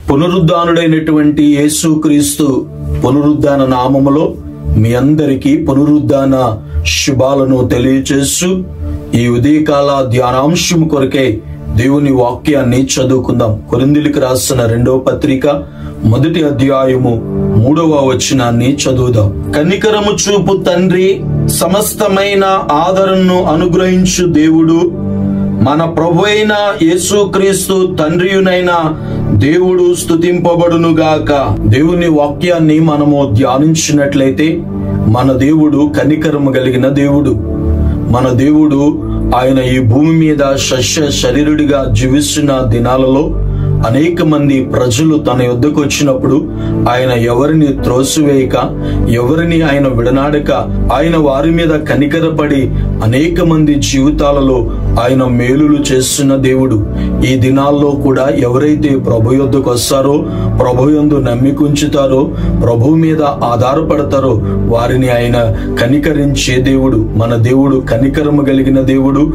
పునరుద్ధానుడైనటువంటి యేసుక్రీస్తు పునరుద్ధాన నామములో మీ అందరికీ పునరుద్ధాన శుభాలను తెలియచేస్తూ ఈ ఉదయకాల ధ్యానాంశం కొరకై దేవుని వాక్యాన్ని చదువుకుందాం. కొరింథీయులకు రాసిన 2వ పత్రిక 1వ అధ్యాయము 3వ వచనాన్ని చదువుదాం. కనికరము చూపు తండ్రి, సమస్తమైన ఆదరణను అనుగ్రహించు దేవుడు, మన ప్రభువైన యేసుక్రీస్తు తండ్రియునైన దేవుడు స్తుతింపబడునుగాక. దేవుని వాక్యాన్ని మనము ధ్యానించినట్లయితే మన దేవుడు కనికరము కలిగిన దేవుడు. మన దేవుడు ఆయన ఈ భూమి మీద సస్య శరీరుడిగా జీవిస్తున్న దినాలలో అనేక మంది ప్రజలు తన యొద్దకు వచ్చినప్పుడు ఆయన ఎవరిని త్రోసివేయక, ఎవరిని ఆయన విడనాడక, ఆయన వారి మీద కనికరపడి అనేక మంది జీవితాలలో ఆయన మేలులు చేస్తున్న దేవుడు. ఈ దినాల్లో కూడా ఎవరైతే ప్రభు యొద్దకు వస్తారో, ప్రభు యందు నమ్మికుంచుతారో, ప్రభు మీద ఆధారపడతారో వారిని ఆయన కనికరించే దేవుడు. మన దేవుడు కనికరము కలిగిన దేవుడు,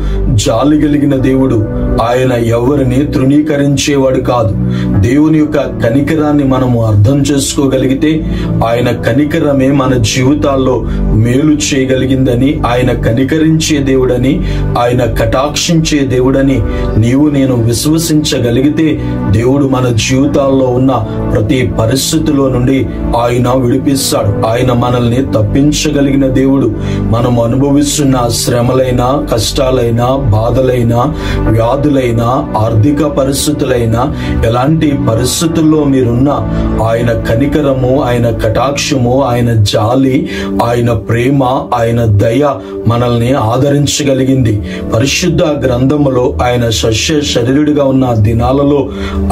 జాలి కలిగిన దేవుడు. ఆయన ఎవరిని తృణీకరించేవాడు కాదు. దేవుని యొక్క కనికరాన్ని మనము అర్థం చేసుకోగలిగితే ఆయన కనికరమే మన జీవితాల్లో మేలు చేయగలిగిందని, ఆయన కనికరించే దేవుడని, ఆయన కటాక్షించే దేవుడని నీవు నేను విశ్వసించగలిగితే దేవుడు మన జీవితాల్లో ఉన్న ప్రతి పరిస్థితిలో నుండి ఆయన విడిపిస్తాడు. ఆయన మనల్ని తప్పించగలిగిన దేవుడు. మనం అనుభవిస్తున్న శ్రమలైనా, కష్టాలైనా, బాధలైనా, వ్యాధులైనా, ఆర్థిక పరిస్థితులైనా, ఎలాంటి పరిస్థితుల్లో మీరున్నా ఆయన కనికరము, ఆయన కటాక్షము, ఆయన జాలి, ఆయన ప్రేమ, ఆయన దయ మనల్ని ఆదరించగలిగింది. పరిశుద్ధ గ్రంథములో ఆయన సస్య శరీరుడిగా ఉన్న దినాలలో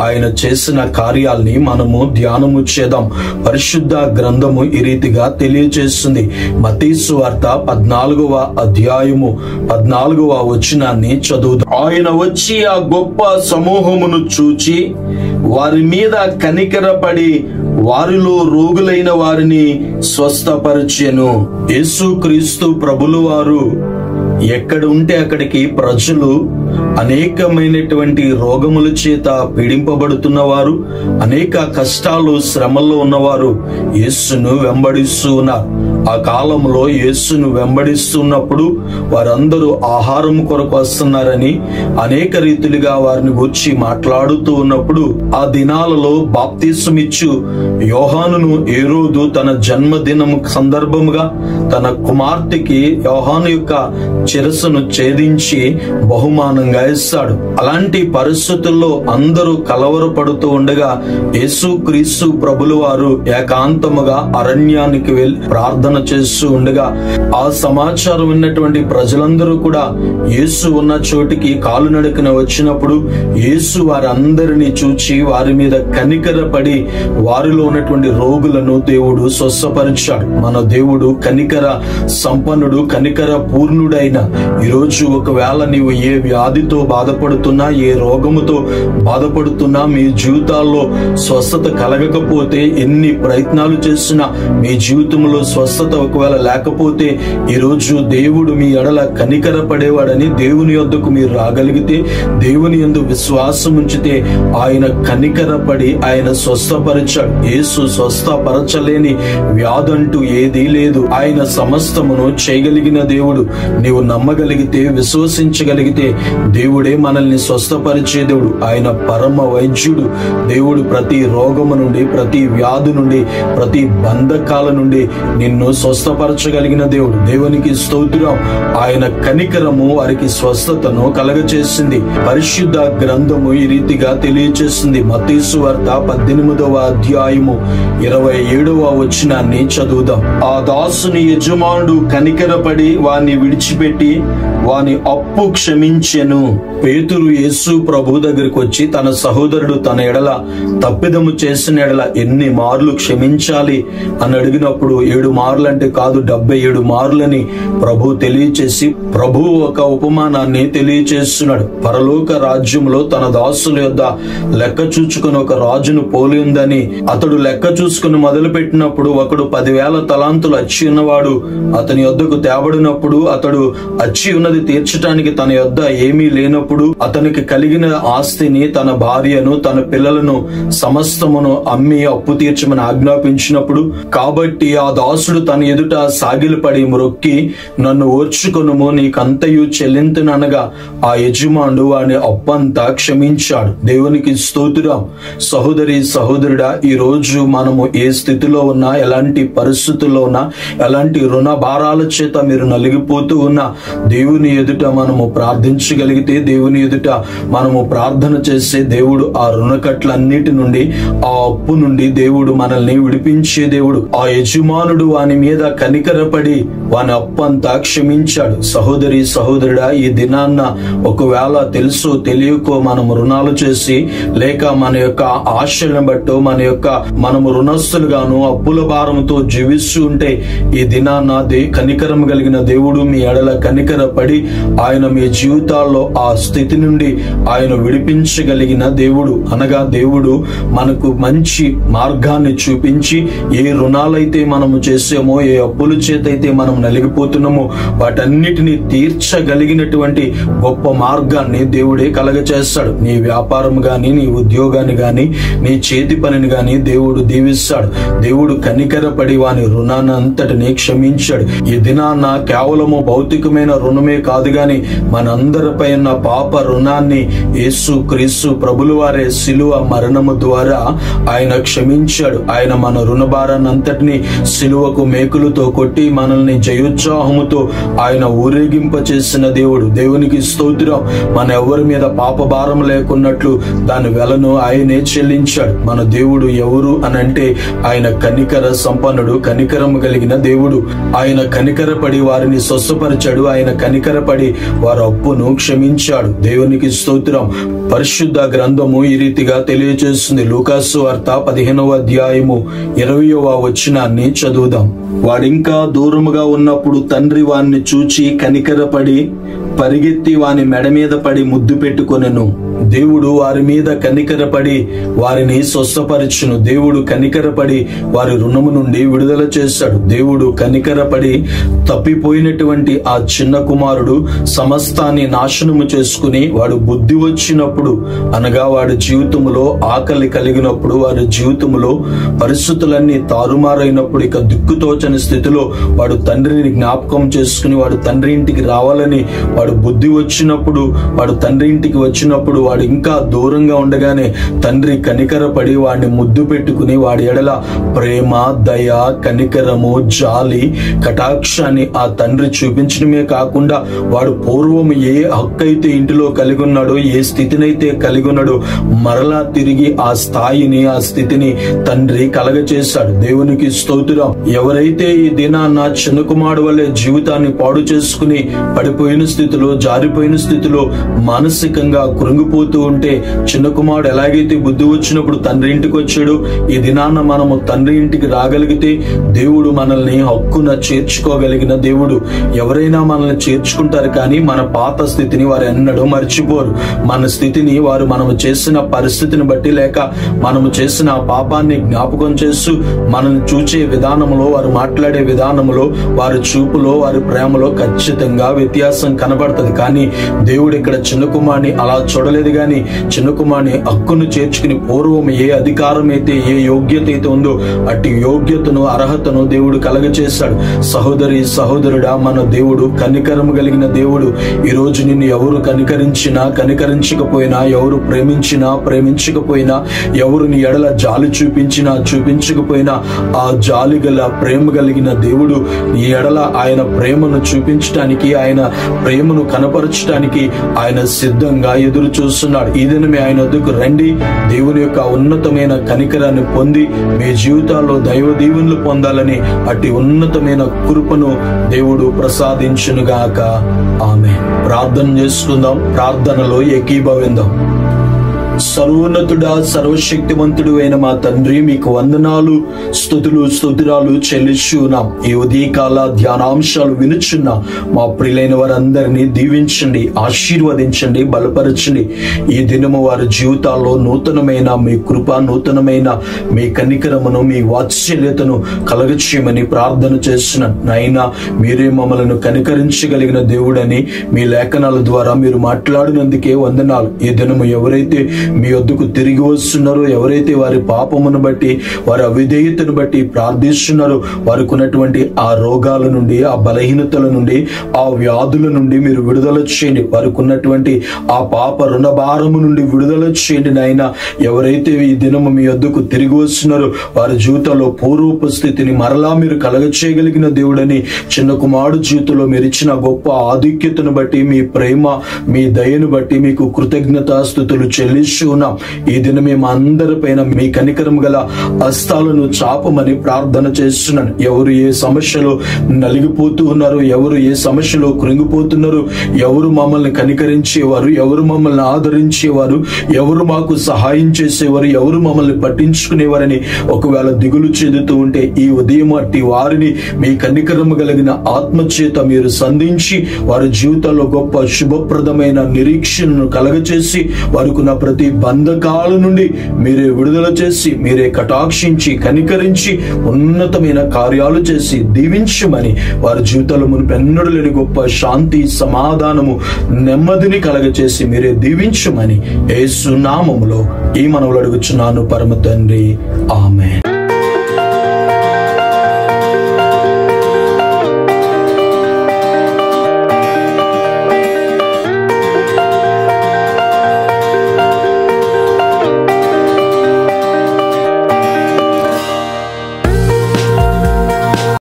ఆయన చేసిన కార్యాల్ని మనము ధ్యానము చేద్దాం. పరిశుద్ధ గ్రంథము ఈ రీతిగా తెలియజేస్తుంది. మత్తయి సువార్త 14వ అధ్యాయము 14వ వచనాన్ని చదువుదాం. ఆయన వచ్చి ఆ గొప్ప సమూహమును చూచి వారి మీద కనికరపడి వారిలో రోగులైన వారిని స్వస్థపరిచెను. యేసుక్రీస్తు ప్రభులు వారు ఎక్కడ ఉంటే అక్కడికి ప్రజలు అనేకమైనటువంటి రోగముల చేత పీడింపబడుతున్న వారు, అనేక కష్టాలు శ్రమల్లో ఉన్నవారు యేసును వెంబడిస్తూ ఉన్నారు. ఆ కాలంలో యేసును వెంబడిస్తున్నప్పుడు వారందరూ ఆహారం కొరకు వస్తున్నారని అనేక రీతిలుగా వారిని గురించి మాట్లాడుతూ ఉన్నప్పుడు ఆ దినాలలో బాప్తిసమిచ్చు యోహానును హేరోదు తన జన్మదినము సందర్భముగా తన కుమార్తెకి యోహాను యొక్క శిరస్సును ఛేదించి బహుమానంగా ఇస్తాడు. అలాంటి పరిస్థితుల్లో అందరూ కలవరపడుతూ ఉండగా యేసుక్రీస్తు ప్రభులు వారు ఏకాంతముగా అరణ్యానికి వెళ్లి ప్రార్థన చేస్తూ ఉండగా ఆ సమాచారం విన్నటువంటి ప్రజలందరూ కూడా యేసు ఉన్న చోటికి కాలునడకన వచ్చినప్పుడు యేసు వారందరినీ చూచి వారి మీద కనికరపడి వారిలో ఉన్నటువంటి రోగులను దేవుడు స్వస్థపరిచాడు. మన దేవుడు కనికర సంపన్నుడు, కనికర పూర్ణుడైన ఈరోజు ఒకవేళ నీవు ఏ వ్యాధితో బాధపడుతున్నా, ఏ రోగముతో బాధపడుతున్నా, మీ జీవితాల్లో స్వస్థత కలగకపోతే, ఎన్ని ప్రయత్నాలు చేసినా మీ జీవితంలో స్వస్థత ఒకవేళ లేకపోతే ఈరోజు దేవుడు మీ ఎడల కనికర పడేవాడని దేవుని యొద్దకు మీరు రాగలిగితే, దేవుని యందు విశ్వాసం ఉంచితే ఆయన కనికరపడి ఆయన స్వస్థపరిచాడు. యేసు స్వస్థపరచలేని వ్యాధంటూ ఏదీ లేదు. ఆయన సమస్తమును చేయగలిగిన దేవుడు. నీవు నమ్మగలిగితే, విశ్వసించగలిగితే దేవుడే మనల్ని స్వస్థపరిచే దేవుడు. ఆయన పరమ వైద్యుడు. దేవుడు ప్రతి రోగము నుండి, ప్రతి వ్యాధి నుండి, ప్రతి బంధకాల నుండి నిన్ను స్వస్థపరచగలిగిన దేవుడు. దేవునికి స్తోత్రం. ఆయన కనికరము వారికి స్వస్థతను కలగచేసింది. పరిశుద్ధ గ్రంథము ఈ రీతిగా తెలియచేస్తుంది. మత్తయి సువార్త 18వ అధ్యాయము 27వ వచనాన్ని చదువుదాం. ఆ దాసుని యజమానుడు కనికరపడి వాని విడిచిపెట్టి వాని అప్పు క్షమించెను. పేతురు యేసు ప్రభు దగ్గరికి వచ్చి తన సహోదరుడు తన ఎడల తప్పిదము చేసిన ఎడల ఎన్ని మార్లు క్షమించాలి అని అడిగినప్పుడు 7 మార్లు అంటే కాదు, 77 మార్లని ప్రభు తెలియచేసి ప్రభు ఒక ఉపమానాన్ని తెలియచేస్తున్నాడు. పరలోక రాజ్యంలో తన దాసుల యొద్ద లెక్క చూచుకుని ఒక రాజును పోలి ఉందని అతడు లెక్క చూసుకుని మొదలు పెట్టినప్పుడు ఒకడు 10,000 తలాంతులు అచ్చి ఉన్నవాడు అతని యొద్దకు తేబడినప్పుడు అతడు అచ్చి ఉన్నది తీర్చడానికి తన యొద్ద ఏమి ఏమీ లేనప్పుడు అతనికి కలిగిన ఆస్తిని, తన భార్యను, తన పిల్లలను సమస్తమును అమ్మి అప్పు తీర్చమని ఆజ్ఞాపించినప్పుడు, కాబట్టి ఆ దాసుడు తన ఎదుట సాగిలపడి మ్రొక్కి, నన్ను ఓర్చుకొనుము, నీకంతయు చెల్లింతుననగా ఆ యజమానుడు వాని అప్పంతా క్షమించాడు. దేవునికి స్తోత్రం. సహోదరి సహోదరుడా, ఈ రోజు మనము ఏ స్థితిలో ఉన్నా, ఎలాంటి పరిస్థితుల్లో ఉన్నా, ఎలాంటి రుణ భారాల చేత మీరు నలిగిపోతూ ఉన్నా, దేవుని ఎదుట మనము ప్రార్థించగలిగితే, దేవుని ఎదుట మనము ప్రార్థన చేస్తే దేవుడు ఆ రుణకట్లన్నిటి నుండి, ఆ అప్పు నుండి దేవుడు మనల్ని విడిపించే దేవుడు. ఆ యజమానుడు వాని మీద కనికరపడి వాని అప్పంతా క్షమించాడు. సహోదరి సహోదరుడా, ఈ దినాన్న ఒకవేళ తెలుసో తెలియకో మనము రుణాలు చేసి, లేక మన యొక్క ఆశలను బట్టో మనము రుణస్తులుగాను అప్పుల భారంతో జీవిస్తూ ఉంటే, ఈ దినాన్న కనికరం కలిగిన దేవుడు మీ ఎడల కనికరపడి ఆయన మీ జీవితాల్లో ఆ స్థితి నుండి ఆయన విడిపించగలిగిన దేవుడు. అనగా దేవుడు మనకు మంచి మార్గాన్ని చూపించి, ఏ రుణాలైతే మనము చేసామో, ఏ అప్పుల చేత అయితే మనం నలిగిపోతున్నామో, వాటన్నిటిని తీర్చగలిగినటువంటి గొప్ప మార్గాన్ని దేవుడే కలగచేస్తాడు. నీ వ్యాపారం గాని, నీ ఉద్యోగాన్ని గాని, నీ చేతి పనిని గాని దేవుడు దీవిస్తాడు. దేవుడు కనికరపడి వాని రుణాన్ని అంతటిని క్షమించాడు. ఈ దినాన్న కేవలము భౌతికమైన రుణమే కాదు గాని మనందరిపై ఉన్న పాప రుణాన్ని యేసు క్రీస్తు ప్రభుల వారే శిలువ మరణము ద్వారా ఆయన క్షమించాడు. ఆయన మన రుణ భారాన్ని అంతటిని శిలువకు మేకులతో కొట్టి మనల్ని జయోత్సాహముతో ఆయన ఊరేగింప చేసిన దేవుడు. దేవునికి స్తోత్రం. మన ఎవరి మీద పాప భారం లేకున్నట్లు దాని వెలను ఆయనే చెల్లించాడు. మన దేవుడు ఎవరు అనంటే ఆయన కనికర సంపన్నుడు, కనికరము కలిగిన దేవుడు. ఆయన కనికరపడి వారిని స్వస్థపరిచాడు. ఆయన కనికరపడి వారి అప్పును క్షమించాడు. దేవునికి స్తోత్రం. పరిశుద్ధ గ్రంథము ఈ రీతిగా తెలియజేస్తుంది. లూకాసు వార్త 15వ అధ్యాయము 20వ వచనాన్ని చదువుదాం. వాడింకా దూరముగా ఉన్నప్పుడు తండ్రి వాణ్ణి చూచి కనికరపడి పరిగెత్తి వాని మెడ మీద పడి ముద్దు పెట్టుకొనెను. దేవుడు వారి మీద కనికరపడి వారిని స్వస్థపరచును. దేవుడు కనికరపడి వారి రుణము నుండి విడుదల చేశాడు. దేవుడు కనికరపడి తప్పిపోయినటువంటి ఆ చిన్న కుమారుడు సమస్తాన్ని నాశనము చేసుకుని, వాడు బుద్ధి వచ్చినప్పుడు, అనగా వాడి జీవితంలో ఆకలి కలిగినప్పుడు, వాడి జీవితంలో పరిస్థితులన్నీ తారుమారైనప్పుడు, ఇక దిక్కుతోచని స్థితిలో వాడు తండ్రిని జ్ఞాపకం చేసుకుని వాడు తండ్రి ఇంటికి రావాలని వాడు బుద్ధి వచ్చినప్పుడు, వాడు తండ్రి ఇంటికి వచ్చినప్పుడు వాడు ఇంకా దూరంగా ఉండగానే తండ్రి కనికరపడి వాడిని ముద్దు పెట్టుకుని వాడి ఎడల ప్రేమ, దయ, కనికరము, జాలి, కటాక్షాన్ని ఆ తండ్రి చూపించడమే కాకుండా, వాడు పూర్వం ఏ హక్కు అయితే ఇంటిలో కలిగి ఉన్నాడో, ఏ స్థితినైతే కలిగి ఉన్నాడో, మరలా తిరిగి ఆ స్థాయిని, ఆ స్థితిని తండ్రి కలగచేశాడు. దేవునికి స్తోత్రం. ఎవరైతే ఈ దినాన్న చిన్న కుమారుడు వల్లే జీవితాన్ని పాడు చేసుకుని పడిపోయిన స్థితిలో, జారిపోయిన స్థితిలో, మానసికంగా కృంగిపోతూ ఉంటే, చిన్న కుమారుడు ఎలాగైతే బుద్ధి వచ్చినప్పుడు తండ్రి ఇంటికి వచ్చాడు, ఈ దినాన్న మనము తండ్రి ఇంటికి రాగలిగితే దేవుడు మనల్ని హక్కున చేర్చుకోగలిగిన దేవుడు. ఎవరైనా మనల్ని చేర్చుకుంటారు కానీ మన పాత స్థితిని వారు ఎన్నడూ మర్చిపోరు. మన స్థితిని వారు మనము చేసిన పరిస్థితిని బట్టి, లేక మనము చేసిన పాపాన్ని జ్ఞాపకం చేస్తూ మనల్ని చూచే విధానంలో, వారు మాట్లాడే విధానంలో, వారి చూపులో, వారి ప్రేమలో ఖచ్చితంగా వ్యత్యాసం కనబడుతుంది. కానీ దేవుడు ఇక్కడ చిన్న కుమారుని అలా చూడలేదు. గాని చిన్న కుమారుని హక్కును చేర్చుకుని పూర్వం ఏ అధికారం అయితే, ఏ యోగ్యత అయితే ఉందో అట్టి యోగ్యతను, అర్హతను దేవుడు కలగచేశాడు. సహోదరి సహోదరుడా, మన దేవుడు కనికరము కలిగిన దేవుడు. ఈ రోజు నిన్ను ఎవరు కనికరించినా, కనికరించకపోయినా, ఎవరు ప్రేమించినా, ప్రేమించకపోయినా, ఎవరు నీ ఎడల జాలి చూపించినా, చూపించకపోయినా, ఆ జాలి గల ప్రేమ కలిగిన దేవుడు నీ ఎడల ఆయన ప్రేమను చూపించడానికి, ఆయన ప్రేమను కనపరచడానికి ఆయన సిద్ధంగా ఎదురు చూస్తున్నాడు. ఈ దినమే ఆయన వద్దకు రండి. దేవుని యొక్క ఉన్నతమైన కనికరాన్ని పొంది మీ జీవితాల్లో దైవ దీవెనలు పొందాలని అట్టి ఉన్నతమైన కృపను దేవుడు ప్రసాదించునుగాక. ఆమేన్. ప్రార్థన చేసుకుందాం. ప్రార్థనలో ఏకీభవిందాం. సర్వోన్నతుడా, సర్వశక్తివంతుడు అయిన మా తండ్రి, మీకు వందనాలు, స్తుతులు, స్తోత్రాలు చెల్లిస్తున్నాం. ఈ ఉదయకాల ధ్యానాంశాలు వినుచున్న మా ప్రియులైన వారందరినీ దీవించండి, ఆశీర్వదించండి, బలపరచండి. ఈ దినము వారి జీవితాల్లో నూతనమైన మీ కృప, నూతనమైన మీ కనికరమును, మీ వాత్సల్యతను కలగచేయమని ప్రార్థన చేస్తున్నాను. నాయనా, మీరే మమ్మలను కనికరించగలిగిన దేవుడని మీ లేఖనాల ద్వారా మీరు మాట్లాడినందుకే వందనాలు. ఈ దినము ఎవరైతే మీ వద్దకు తిరిగి వస్తున్నారో, ఎవరైతే వారి పాపమును బట్టి, వారి అవిధేయతను బట్టి ప్రార్థిస్తున్నారో, వారికి ఉన్నటువంటి ఆ రోగాల నుండి, ఆ బలహీనతల నుండి, ఆ వ్యాధుల నుండి మీరు విడుదల చేయండి. వారికి ఉన్నటువంటి ఆ పాప రుణభారము నుండి విడుదల చేయండి. నాయన, ఎవరైతే ఈ దినము మీ వద్దకు తిరిగి వస్తున్నారో వారి జీవితంలో పూర్వపు స్థితిని మరలా మీరు కలగచేయగలిగిన దేవుడని, చిన్న కుమారుడు జీవితంలో మీరు ఇచ్చిన గొప్ప ఆధిక్యతను బట్టి, మీ ప్రేమ, మీ దయను బట్టి మీకు కృతజ్ఞతాస్తుతులు చెల్లిస్తూ ఉన్నాం. ఈ దినం మేము అందరిపైన మీ కనికరం గల హస్తాలను చాపమని ప్రార్థన చేస్తున్నాను. ఎవరు ఏ సమస్యలో నలిగిపోతూ ఉన్నారు, ఎవరు ఏ సమస్యలో కృంగిపోతున్నారు, ఎవరు మమ్మల్ని కనికరించేవారు, ఎవరు మమ్మల్ని ఆదరించేవారు, ఎవరు మాకు సహాయం చేసేవారు, ఎవరు మమ్మల్ని పట్టించుకునేవారని ఒకవేళ దిగులు చెందుతూ ఉంటే, ఈ ఉదయం అట్టి వారిని మీ కనికరం కలిగిన ఆత్మచేత మీరు సంధించి వారి జీవితాల్లో గొప్ప శుభప్రదమైన నిరీక్షణను కలగచేసి వారికి ఉన్న ప్రతి బంధకాల నుండి మీరే విడుదల చేసి, మీరే కటాక్షించి, కనికరించి ఉన్నతమైన కార్యాలు చేసి దీవించమని, వారి జీవితాల్లో మునుపెన్నడూ లేని గొప్ప శాంతి, సమాధానము, నెమ్మదిని కలగచేసి మీరే దీవించమని యేసు నామములో ఈ మనవులు అడుగుచున్నాను పరమ తండ్రి. ఆమేన్.